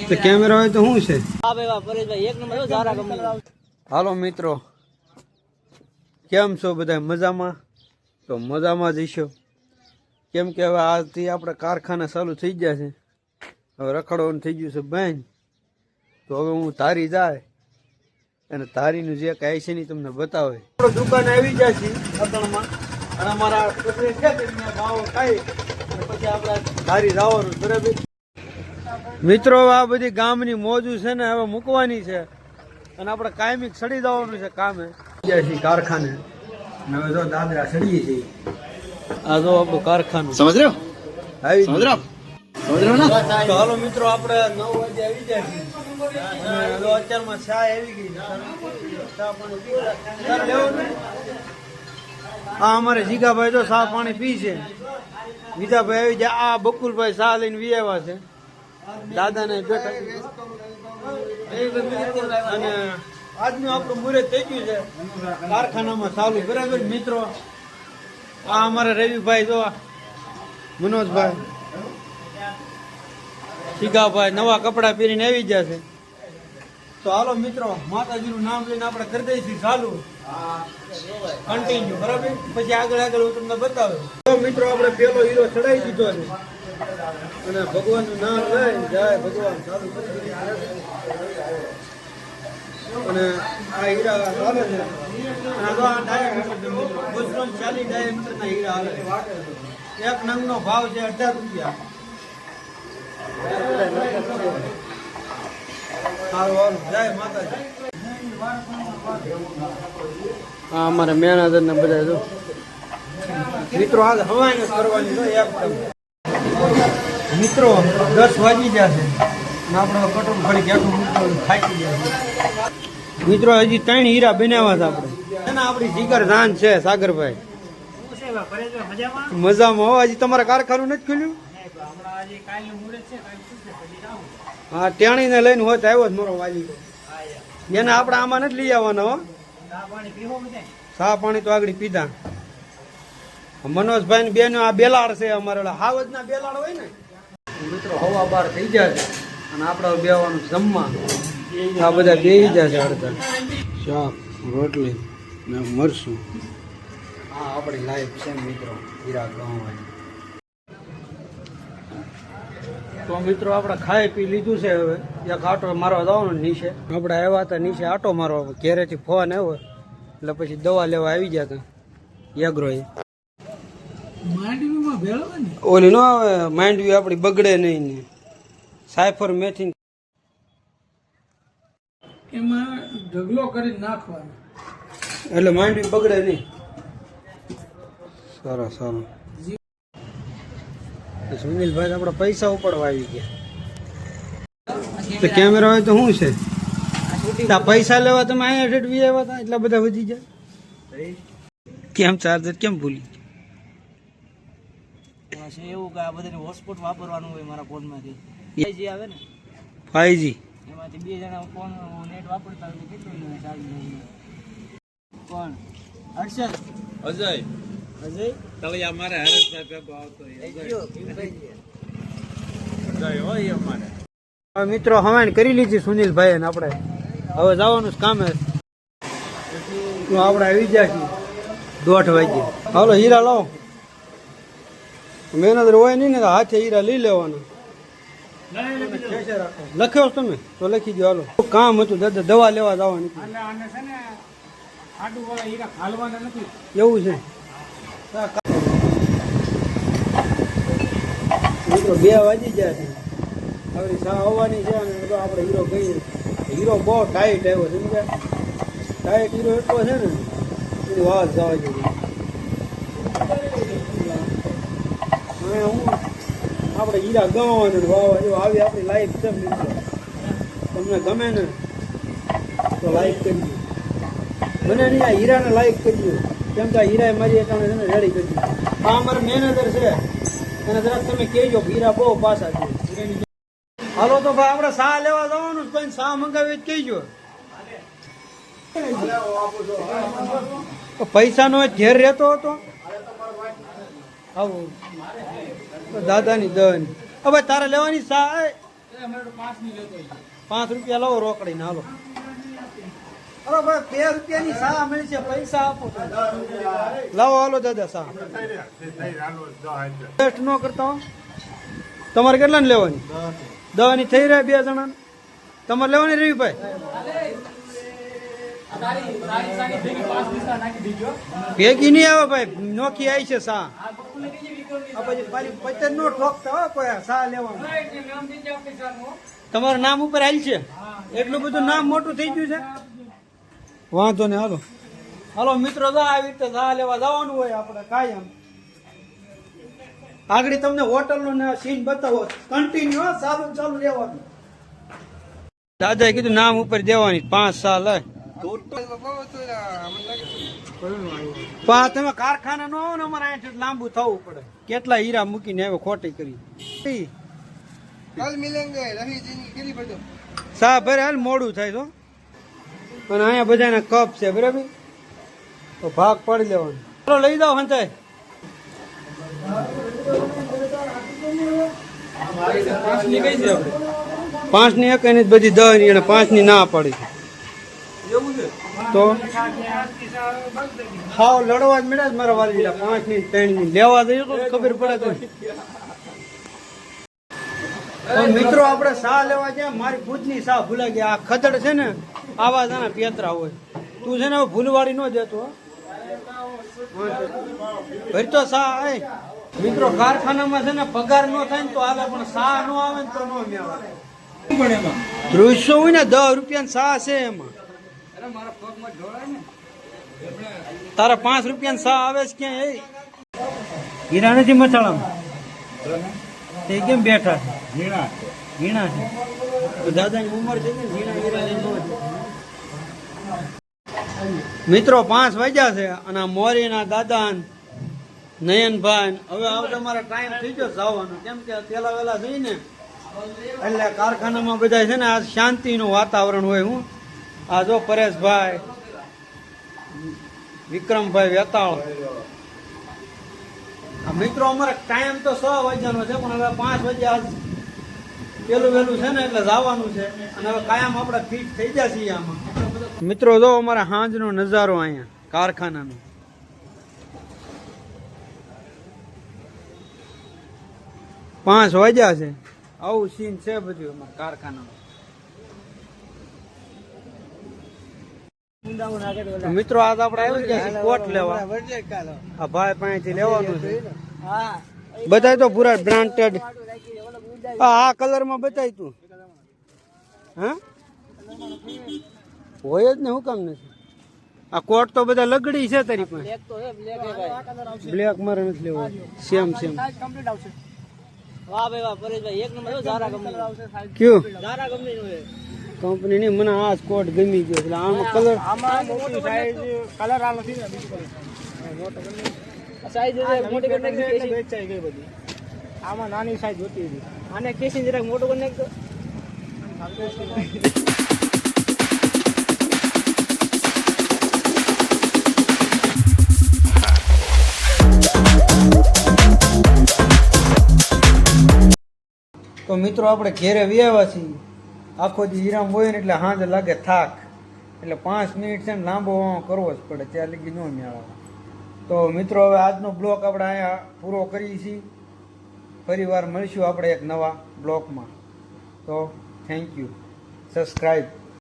તો કેમેરા હોય તો શું છે? હાલો મિત્રો, કેમ છો બધા? મજામાં? તો મજામાં જઈશો, કેમ કે હવે આજથી આપણે કારખાના ચાલુ થઈ ગયા છે. હવે રખડવાનું થઈ ગયું છે બેન. તો હવે હું ધારી જાય અને ધારીનું જે કાંઈ છે ને તમને બતાવે. દુકાન આવી જાય છે અતણમાં, અને અમારા ભાવ ખાઈ પછી આપણે ધારી જવાનું. બરાબર મિત્રો, આ બધી ગામની મોજું છે ને હવે મૂકવાની છે અને આપણે કાયમી સડી જવાનું છે કામે. કારખાને હવે જો દાદરા સડીએ છીએ. આ જો આપણું કારખાનું. સમજ રહ્યો? આવી સમજ રહ્યો? તો હાલો મિત્રો, આપણે 9 વાગે આવી જાય છે અને અત્યારમાં ચા આવી ગઈ. આ અમારે જીગાભાઈ તો ચા પાણી પી છે. વિજાભાઈ આવી જાય. આ બકુલભાઈ ચા લઈને વિયાવા છે. દાદાને બેઠા અને આજનું આપણું મુહૂર્ત થઈ ગયું છે કારખાનામાં ચાલુ. બરાબર મિત્રો, આ અમારા રવિભાઈ જો, મનોજભાઈ, શીખાભાઈ નવા કપડા પહેરીને આવી ગયા છે. તો હાલો મિત્રો, માતાજીનું નામ લઈને આપણે કરી દઈશું ચાલુ કન્ટિન્યુ. બરાબર, પછી આગળ હું તમને બતાવું. તો મિત્રો, આપણે પેલો હીરો ચડાવી દીધો છે અને ભગવાનનું નામ લઈને જાય ભગવાન ચાલુ કરી દીધું. અને આ હીરા હાલે છે. ગુજરાત 40 ડાયામીટરના હીરા હાલે. એક નંગનો ભાવ છે 18 રૂપિયા. જય માતાજી. હા, અમારે મેનેજર ને બધા જો મિત્રો હાલ હવાઈ કરવાની જો. મિત્રો 10 વાગી જશે ને આપણે કટોર ફરી ગેટું થાકી ગયા. મિત્રો હજી 3 હીરા બનાવ્યા છે આપણે. આપણી જીગર જાન છે સાગરભાઈ. મજામાં હો. હજી તમારે કારખાનું નથી ખુલ્યું? હા, ટેણીને લઈને હોત આવ્યો મારો વાલી. એને આપણે આમાં નથી લઈ આવવાના હો. ચા પાણી તો આગળ પીધા. મનોજભાઈ ને બેન આ બેલાડ છે અમારે, હાવજ ના બેલાડ હોય ને. મિત્રો 12:15 થઈ જાય છે અને આપણે બેવાનું જમવા. આ બધા બેસી જશે અડધા. શાક, રોટલી ને મરસું. હા, આપણી લાઈફ છે મિત્રો હીરા ગામવાની. તો મિત્રો, આપણે ખાઈ પી લીધું છે. હવે એક આટો મારવા જવાનું નીચે. આપણે આવ્યા હતા નીચે આટો મારવા. ઘેરેથી ફોન આવ્યો એટલે પછી દવા લેવા આવી ગયા હતા યગ્રોએ. ઓલી નો આવે માંડવી આપડી બગડે નહીં ને. સાયફર મેથી એમાં ઢગલો કરી નાખવાનો એટલે માંડવી બગડે નહીં. સરસ સરસ. સુનિલભાઈ આપડા પૈસા ઉપાડવા આવી ગયા. તો કેમેરા હોય તો શું છે? પૈસા લેવા તમે અહીંયા ઠેઠવી આવ્યા હતા? એટલા બધા વધી જાય કેમ? ચાર્જર કેમ ભૂલી? એવું કે આ બધાને હોટસ્પોટ વાપરવાનું હોય મારા ફોનમાંથી. 5G આવે ને, 5G એમાંથી 2 જણા ફોન નેટ વાપરતા હોય કેટલું ચાર્જ નહીં. કોણ? હર્ષદ, અજય તળિયા મારે હરેશભાઈ ભેગો આવતો હોય અમારે. મિત્રો હવાણ કરી લીધી સુનિલભાઈ ને આપણે હવે જવાનું કામે. આપણે આવી ગયા છીએ 1:30 વાગે. હાલો હીરા લાવો. મહેનત હોય નહીં ને હાથે હીરા લઈ લેવાના. લખ્યો તમે તો લખી દો. હાલો કામ હતું દાદા, દવા લેવા જવાની. એવું છે? મિત્રો 2 વાગી ગયા છે. હવે સા આવવાની છે અને આપણે હીરો કહીએ. હીરો બહુ ટાઈટ આવ્યો. સમજ્યા? ટાઈટ હીરો એટલો છે ને એની વાત જવા જોઈએ. આપણે હીરા ગવાવાનું વાવા જો આવી આપણી લાઈફ છે. તમને ગમે ને તો લાઈક કરજો. મને નહીં આ હીરાને લાઈક કરજો, કેમ કે આ હીરા મારી એકાઉન્ટ છે ને રેડી કરજો. આ અમારા મેનેજર છે એને જરાક તમે કહેજો હીરા બહુ પાછા છે. હાલો તો ભાઈ આપણે સા લેવા જવાનું. કોઈ સા મંગાવી કહેજો. પૈસા નો ઘેર રહેતો હતો આવું દાદાની દન હવે તારે લેવાની સા 5 રૂપિયા લાવો રોકડી ના હાલો. અરે ભાઈ 2 રૂપિયાની સા મળશે, પૈસા આપો લાવો. હાલો દાદા સા ટેસ્ટ ન કરતા હો. તમારે કેટલા ને લેવાની? 10 ની થઈ રહ્યા 2 જણા. તમારે લેવાની રવિભાઈ? ભેગી નહીં આવે ભાઈ, નોખી આવી છે સા. પછી નો ઠોકતા હો કોઈ સા લેવાનું. તમારું નામ ઉપર હાલ છે, એટલું બધું નામ મોટું થઈ ગયું છે. વાંધો ને હાલો. હાલો મિત્રો, આવી રીતે સા લેવા જવાનું હોય આપણે કાયમ. આગળ તમને હોટલ નો સીન બતાવો, કન્ટિન્યુ ચાલુ રહેવાનું. દાદાએ કીધું નામ ઉપર દેવાની 5 સાલ. તમે કારખાના નો આવો ને અમારે અહીંયા લાંબુ થવું પડે. કેટલા હીરા મૂકીને હવે ખોટી કરી. સા ભરે હાલ મોડું થાય તો. અને અહીંયા બધાના કપ છે બરાબર, તો ભાગ પડી લેવાનો. ચાલો લઈ જાઓ હંતાય. 5 ની એક ની બધી 10 ની, અને 5 ની ના પડી તો હાવ લડવા જ મળ્યા જ મારા વાલી. 5 ની 3 ની લેવા જઈએ તો ખબર પડે. તો મિત્રો આપણે સા લેવા જાય, મારી ભૂતની સા ભૂલાઈ ગયા. આ ખદડ છે ને, આવા જાના પેતરા હોય. તું છે ને ભૂલવાડી ન દેતો ભરતો સા. મિત્રો કારખાનામાં છે ને પગાર નો થાય ને તો આવે, પણ સા નો આવે ને તો નો મેળવે. 300 હોય ને 10 રૂપિયા સા છે એમાં. તારા 5 રૂપિયા સા આવે છે ક્યાં? હીરા નથી મથાળામાં તે કેમ બેઠા છે? હીણા છે. દાદાની ઉંમર છે ને મિત્રો 5 વાગ્યા છે, અને મોરીના દાદા નયનભાઈ હવે તમારે ટાઈમ થઈ ગયો જવાનો. કેમ કે પેલા વેલા જઈને એટલે કારખાનામાં બધા છે ને આ શાંતિનું વાતાવરણ હોય. હું આ જો પરેશભાઈ, વિક્રમભાઈ વેતાળ. મિત્રો અમારે ટાઈમ તો 6 વાગ્યાનો છે, પણ હવે 5 વાગ્યા પેલું વહેલું છે ને એટલે જવાનું છે. અને હવે કાયમ આપણે ફિટ થઈ જશે આમાં. મિત્રો જો અમારા સાંજનો નજારો અહીંયા કારખાનાનો. પાંચ વાગ્યા છે, આવું સીન છે બધું અમારા કારખાનામાં. મિત્રો આજ આપણે આવી ગયા છે કોટ લેવા. આ ભાઈ પાસેથી લેવાનું છે. બતાય તો પૂરા બ્રાન્ડેડ. આ કલર માં બતાય તું. હા હોય જ ને, હું કામ નથી. આ કોટ તો બધા લગડી છે તારી પાસે. બ્લેક મારે નથી લેવો. સેમ વાહ ભાઈ વાહ પરેશભાઈ, એક નંબર. ઝારા કંપની કયું? ઝારા કંપની નું છે. કંપની ની મને આ કોટ ગમી ગયો એટલે આમાં કલર, આમાં મોટી સાઈઝ કલર આ નથી ને, બીજું સાઈઝ મોટી કરી નાખી, વેચાઈ ગઈ બધી. આમાં નાની સાઈઝ જોતી હતી. આને કેસી જરાક મોટું કરી નાખતો. તો મિત્રો આપણે ઘેરે વ્યાવા છીએ. આખો દી હીરામ હોય ને એટલે હાંજ લાગે થાક, એટલે 5 મિનિટ છે ને લાંબો કરવો જ પડે, ત્યાં લગી ન મેળવે. તો મિત્રો હવે આજનો બ્લોક આપણે અહીંયા પૂરો કરીએ છીએ. ફરી વાર મળીશું આપણે એક નવા બ્લોકમાં. તો થેન્ક યુ. સબસ્ક્રાઈબ.